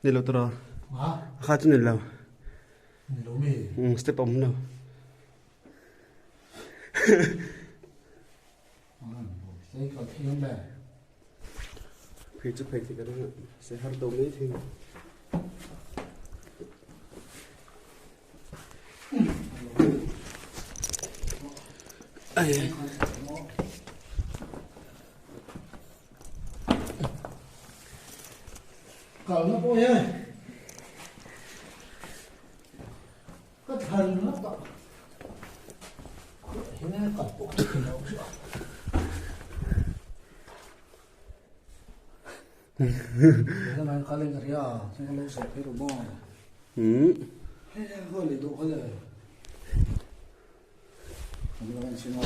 Đi lâu tao hả khá chút đi lâu lỗ mì step ống đâu cái còn thêm này phía trước phải thì cái đó sẽ hát đầu mấy thì ai cậu nó bôi ơi cái thần nó cậu hiện nay cậu cũng không đâu chứ cái này khai lên cái gì à xem cái lỗ sọc cái đồ bò hay là hơi lấy độ hơiเลยmình làm xin nó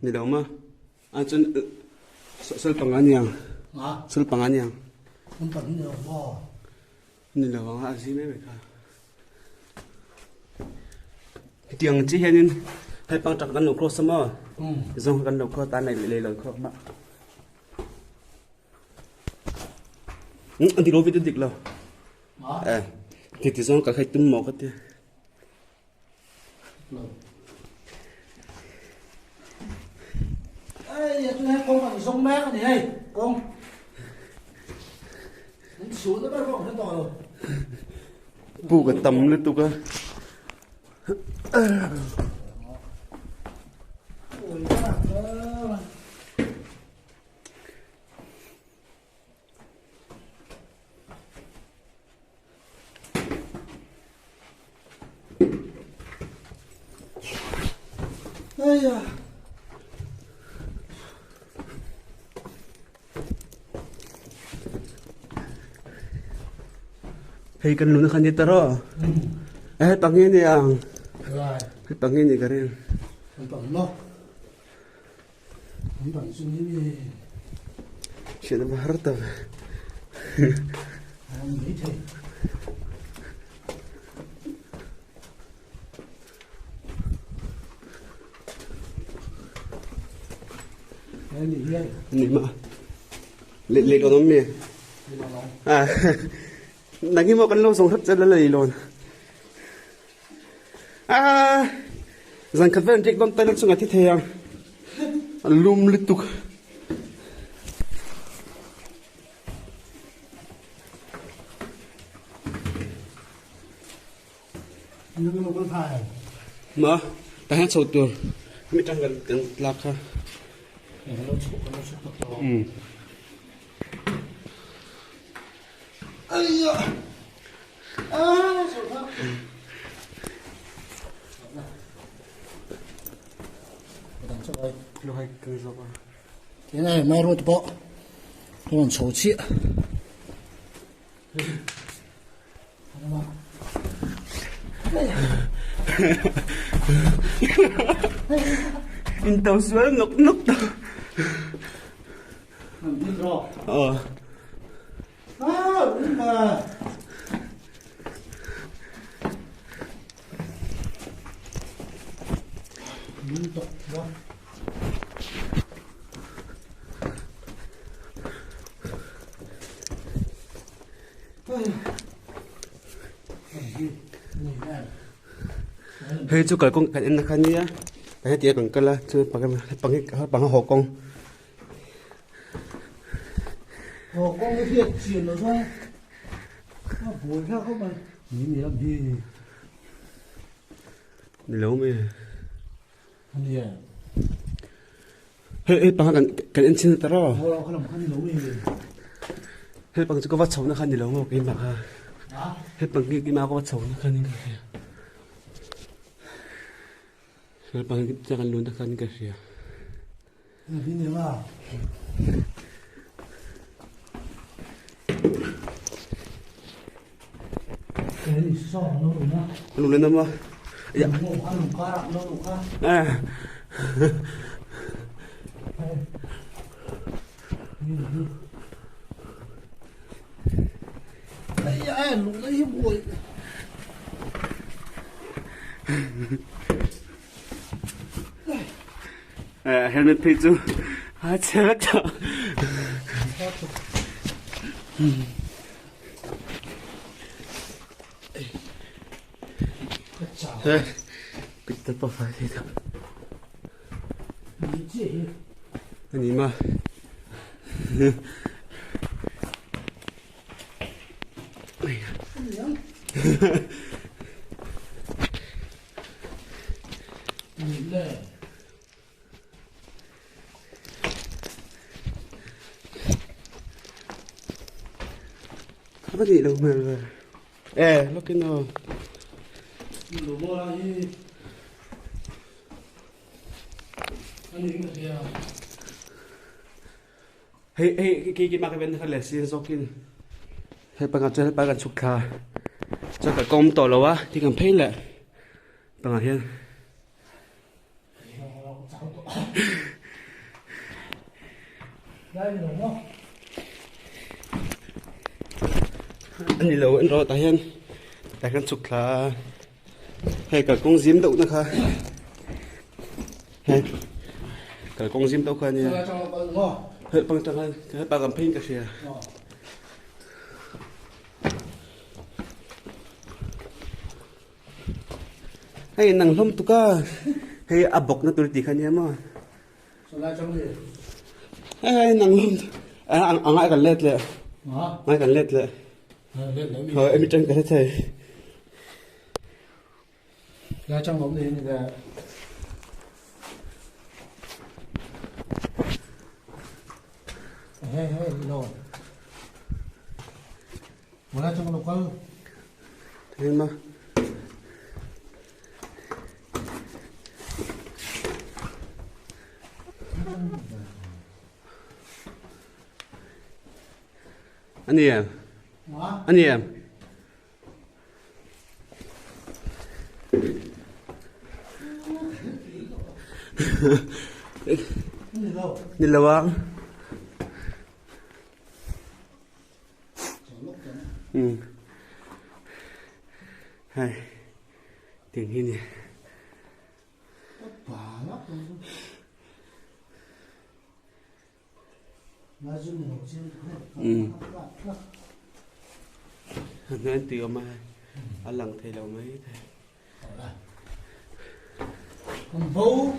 đi đâu mà chân sel pangan yang hả sel pangan yang không cần nhiều bò đi đâu mà gì mấy cái tiếng chỉ hiện hay bằng trắc gần lục cross mà dùng gần lục cross ta này lấy lời cross mà anh đi đâu biết được đâu thì dùng cả hai tấm mỏ cái thế ê tôi thấy con phải giống mẹ cái này con đánh xuống nó bắt gọn hết rồi bu cái tầm lên tụ cơ ôi các bạn ơi ây da hay cần luôn khăn gì tao pangin yang rồi pangin gì cái này không bằng nó không bằng suy nghĩ chuyện nó hard tao không nghĩ thế anh đi đây ni mà lấy đồ nó mì nãy mà con lâu dùng hết rất là lấy luôn rằng cái vấn đề con tay nó xuống cái thế à lùm lít tục như cái một con thải mà ta hát sầu tuồng mình đang gần gần lạc ha nó chụp thật to ây da sụp thật đằng sau đây lo hay cứ rồi cái này mai rồi bộ nó còn xấu chị in tàu suối ngọc nút tàu làm gì rồi đúng mà liên tục đó hey chú cái con cái anh khăn nhá cái tiệt bằng cái là chú bằng hồ con con cái thiệt chuyển nó ra nó bùi ra không mà nhìn làm gì đi lâu mới anh gì à hey bằng cái anh xin tao rồi đâu không làm khăn lâu gì hey bằng chú có vắt sầu nó khăn gì lâu cái mà hả hey bằng cái mà có vắt sầu nó khăn gì hey bằng cái jangan luôn nó khăn cái gì là đi nữa à cái gì sao nó đủ nhá luôn lên đâu mà dạ ngủ ăn cá nó đủ cá ấy da lũ lấy bụi helmet phi chú chết rồi. Thế, cái tập vào phải thế thôi. Anh mà. Không có gì đâu mà. Ê, lúc cái nào. Hey, cái mà cái bên này là xin số kia. Hey, bằng cái chụp khá. Chắc cả công tổ lâu á, thì cầm phê lại. Bằng cái hiên. Anh đi lâu anh rồi, tại hiên. Tại cái chụp khá. Hey, cả công diếm đậu nữa khá. Hey, cả công diếm đậu khá nha. Hey, bằng trong anh, cái bằng cầm phê cả xìa. Hey, nang lom tu ka. Hey, abok na tulti ka niya mo. Hey, nang lom. Ang ay kan let le. Ay kan let le. Thôi em tranh cái thầy. Ra trong bóng đến là hey rồi. Mà ra trong lục không? Thế mà. Anh em. Anh em. Đi đâu không? Hai. Tiền hiên nè. Anh tiêu mà anh lần thầy lâu mấy thầy. Còn bố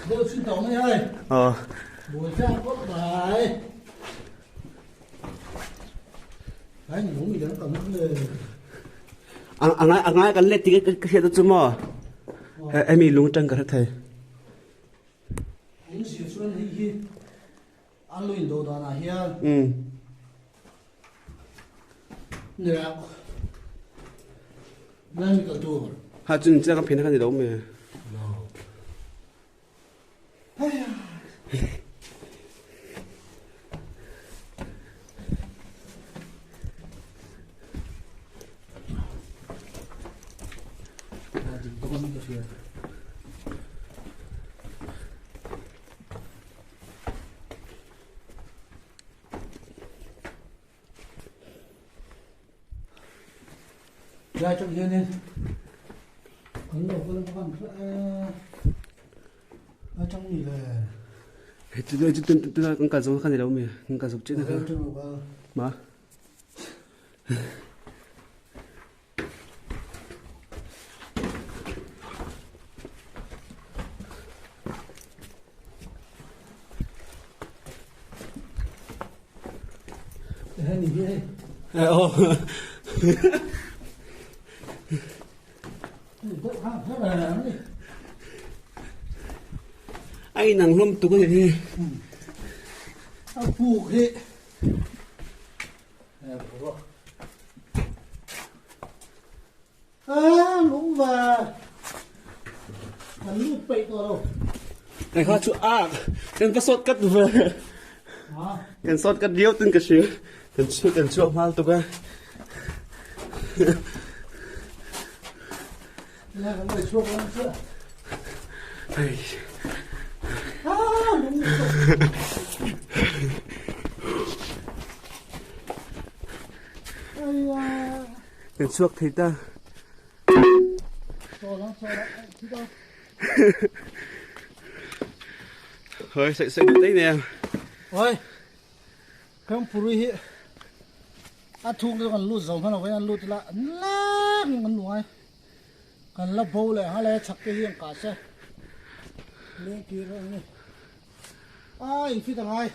đưa xin tổng ơi. Buổi sáng có bài. Đấy nhúng gì đó còn nó lên. Anh nói cái lết cái xe đó chứ mà. Em đi lung trăng cả thầy. Những sự xuân hi anh luyện đồ đó là hiền. Nè. Nên cái đồ. Hà chân chắc cái phiền cái gì đâu mà. Ra trong hiên đi. Còn đâu con ở trong gì là Tôi con cả giống cái gì đâu mà, con cả giống chết rồi. Mà. Thế này đi. Anh nàng lom tụ cái gì? Phụ hệ. Lũ và lũ bậy to Này khó chú cái phát sốt cắt về. Cái sốt cắt điếu từng cái xíu. Cái chuột mal tụ cái. Là cái người chuột lắm chưa? Cái chuột thì ta. Thôi sẽ được đấy nè. Ôi, không phụ hi. Thu cái con lút giống nó với lút là láng con nuôi. Con lấp bầu lại hay là chắc cái hiên cả xe. Lên kia rồi nè. Ai phi thằng ai.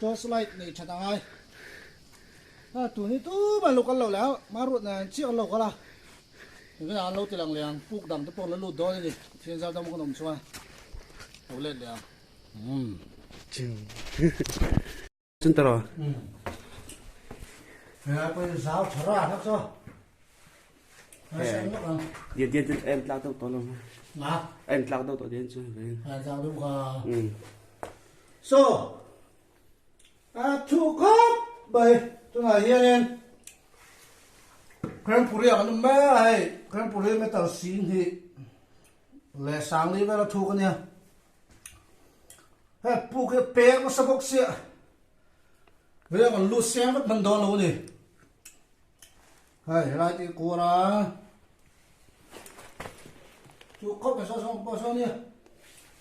Cho slide này chặt thằng ai. Tụi này tú mà lục con lẩuแล้วmà ruột này chiếc con lẩu có là. Thì cái nào lẩu thì lằng lằng, buộc đầm tới bọc nó lút đó thì thiên giao đông con đồng xoay. Lẩu lên đấy. Chân tao rồi. Bây giáo trở ra thắc cho. Điên em lao đâu to luôn. Mà Em lao đâu to điên chưa về. giáo đúng không? So, chú khóc bởi tôi nói hiện lên. Kren Puri ăn mẹ ai, Kren Puri mới tao xin thì lẽ sáng đi về là thu cái nha. Hey, pu cái bé có sắp bốc xịa. Bây giờ còn lút xe vẫn bằng đó luôn đi. Hey, lại thì cô ra. Chú khóc phải sao sao nhỉ?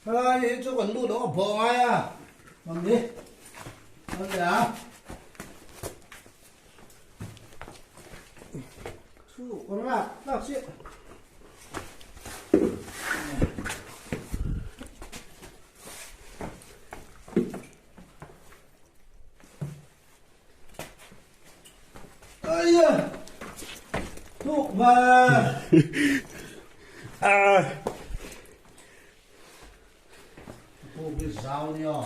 Hey, chú còn lút đó bỏ ai à? Làm đi. Làm gì à? Chú còn ra, đọc chuyện. Ây da, thuốc mà. Cô cái dao đi à.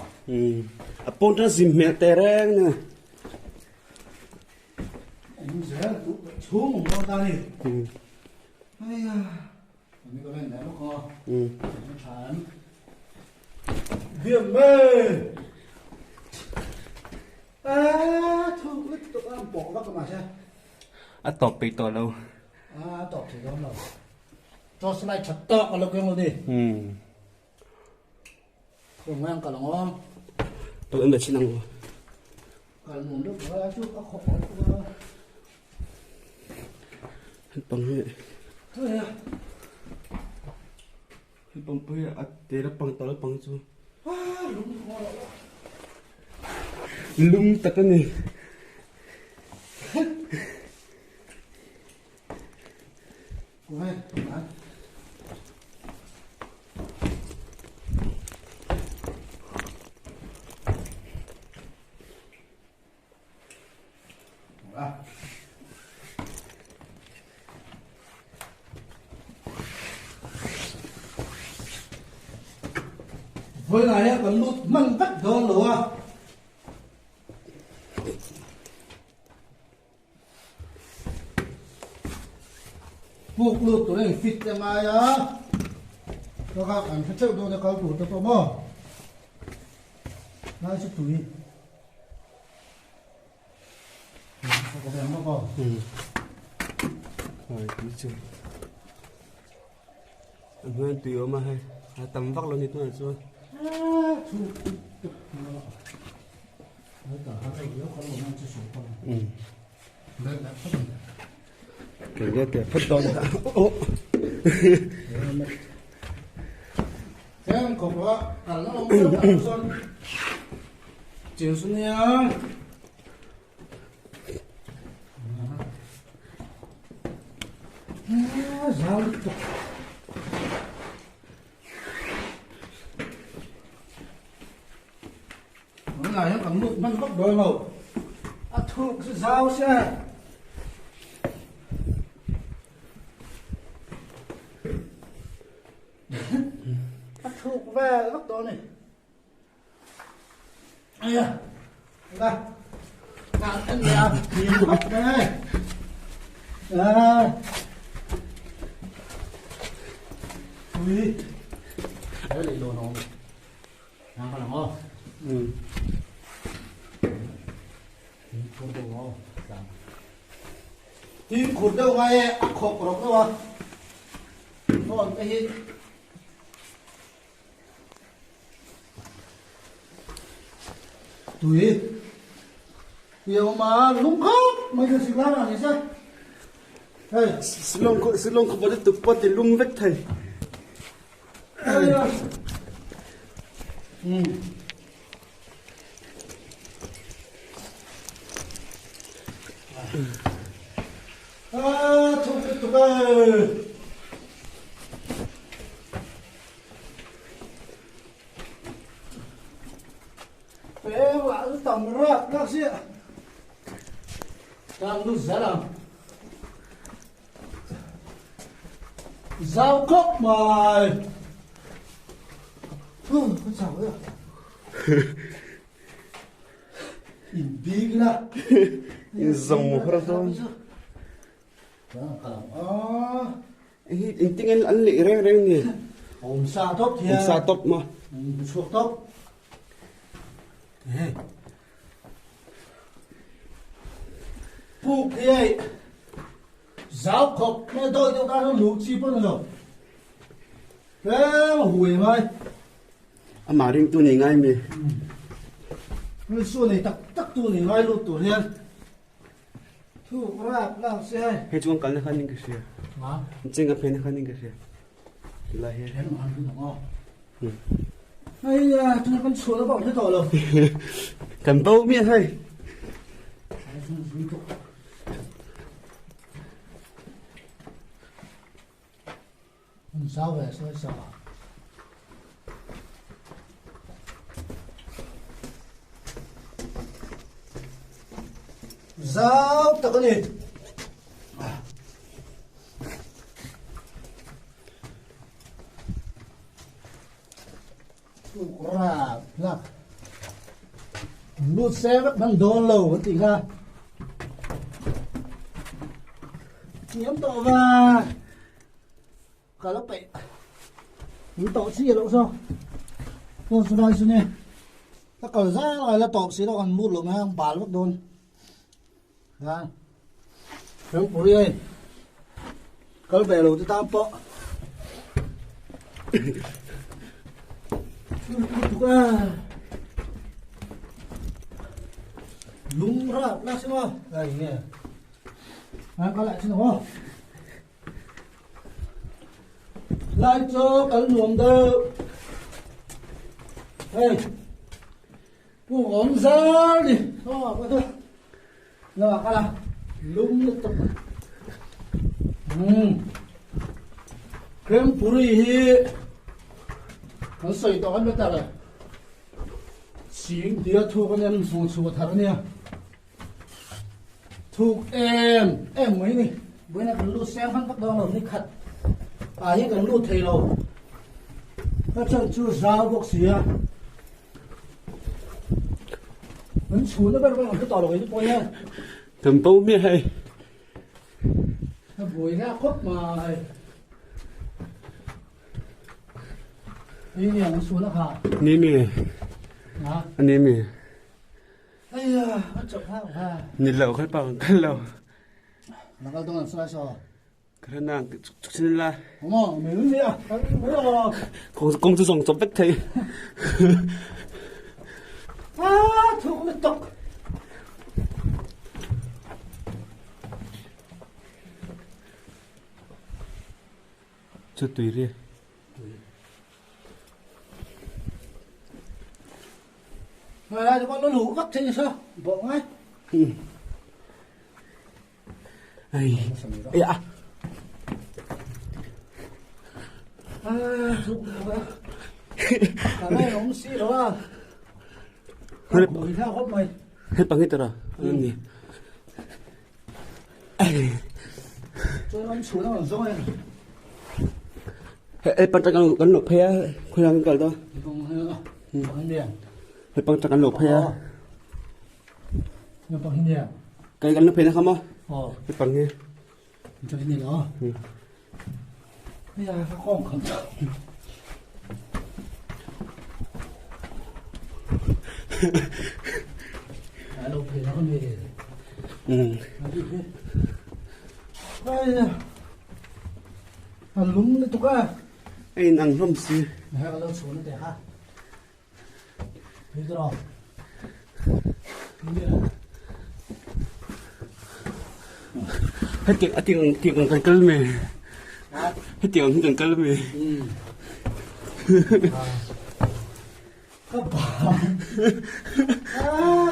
Pôn ra dìm mẹ tè reng nè. Anh dễ tụi bệnh xuống một con ta đi. Ây da, mình có lên đấy nó co. Nó chán. Viêm mê. Thuốc lít tụi ăn bỏ vào cái mà xem. Top bị to lâu. Tọt thì đó là cho slide chặt tọt vào cái luôn đi. Không ăn cả lòng. Tôi em được xin ăn rồi. Cả nguồn nước nữa chút có khổ. Hết bằng hết. Thôi à. Hết bằng bây giờ để nó bằng to nó bằng chưa. Lung tật cái này. Cô hay, bán. Với này còn lút măng vắt đó lửa. Buộc lút tụi này fit ra mai á. Cho các anh phải chơi đồ để cao tủ tập bò. Nói chút tụi. Có vẻ nó có. Rồi đi chơi. Người tùy mà hay. Tầm vắt luôn đi tôi là chưa. Cái phất to ra. Thế em cục đó, nó không biết là xuân. Chuyển xuống nha. Sao tục. Cái này nó còn nụt nâng gốc đôi màu. Thuộc cái dao xe. Thuộc về góc đó này. Ây da. Đây. Càng thân nhà. Nhìn góc đây. Ui. Đấy là đồ nó. Đang còn không? Tim khủng đâu ngay khổ rộng đâu à. Còn cái gì. Tùy. Điều mà lúng khóc. Mấy cái gì làm là gì sao? Hey. Sư lông không có được tục bắt thì lung vết thầy. Thục ơi. Bé vợ tầm rạc các chị. Đang lúc giá làm. Giao cốc mày. Con chào đấy à? In big la. In dòng một hơi thôi. In tiếng anh lệ reng reng nè. Ông xa tóc thì Ông xa tóc mà. Suốt tóc. Phụ kia ấy. Giáo cốc mẹ tôi cho ta nó lũ chi bớt rồi. Thế mà hùi mày. Mà riêng tôi nhìn ngay mày. Nó xua này tắc tu này ngay luôn tụi hiền. Thu rạp làm xe. Hay chúng cần khăn những cái gì? Hả? Chính cái phèn khăn những cái gì? Là hết. Thế mà ăn cái ngon. Ây da, chúng con xuống nó bỏng hết rồi rồi. Cầm bầu miệng hay. Sao về sao? Sao tao có gì? Là lút xe vẫn đang đôn lầu vẫn tỉnh ra. Nhiễm tổ vào. Cả lớp bệ. Nhiễm tổ xí đâu sao? Tôi sẽ nói xin nè. Ta cởi ra là tổ xí đâu còn mút lộn hàng bà lúc đôn. Ra. Hướng phụ đi ơi. Cả lớp bệ lầu tôi ta bọ. Lúng ra lắc xem không? Đây nè. Có lại xem không? Lại cho cái luồng đơ. Đây. Cô ổn ra đi. Đó, vậy thôi. Rồi, cái là lúng liên tục. Krem puri hi. Nó xây to ăn ta rồi. Xin dia thu con em xuống xuống thở nè. Thu em mấy nè. Bữa nay cần lút xem hắn bắt đầu là đi khật. Hiện cần lút thầy rồi. Các chân chú rau bốc xì à. Vẫn xuống nó bắt đầu cái tỏ rồi cái bôi nha. Cầm bầu miệng hay. Nó bùi ra khúc mà. Đi nè, nó xuống nó hả? Ní mì. Hả? Anh ní mì. Ây da, nó chọc ha. Nhìn lẩu khát bảo cái lẩu. Nó có đông làm sao sao? Cái nàng chút xin la. Không mà, mày đứng gì à? Mới rồi. Công tư dòng chọc bách thầy. Thôi nó tóc. Cho tùy riêng. Rồi đây thì con nó lũ gấp thế sao? Bộ ngay. Ây à. Rụng rồi. Cả này nó không xí đó à. Bùi ra góp mày. Hết bằng hết rồi. Anh gì? Cho anh xuống nó còn roi này. Hết bằng trăng lột phe. Khuyên ăn cái đó. Không hình đèn. Hết bằng trăng lột phe. Nhưng bằng hình đèn. Cái gắn lột phe nó không á? Hết bằng nghe. Cho hình đèn đó. Bây giờ các con không chậm. Lột phe nó không về. Đây nè. Lúng lên tục á. Anh ăn rôm xì. Hay là lâu xuống để ha. Thấy rồi. Hết tiếng cần cân mì. Hết tiếng cần cân mì. các bạn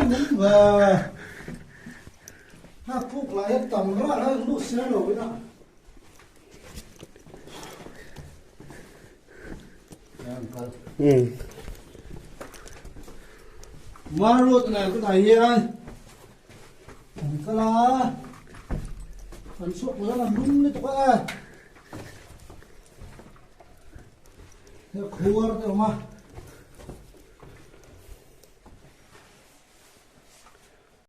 muốn về phút lại hết tầm các bạn ơi lúc xe rồi đó mà ruột này cái này hiền cái là phần suốt nó là đúng đấy các bạn ơi khua rồi mà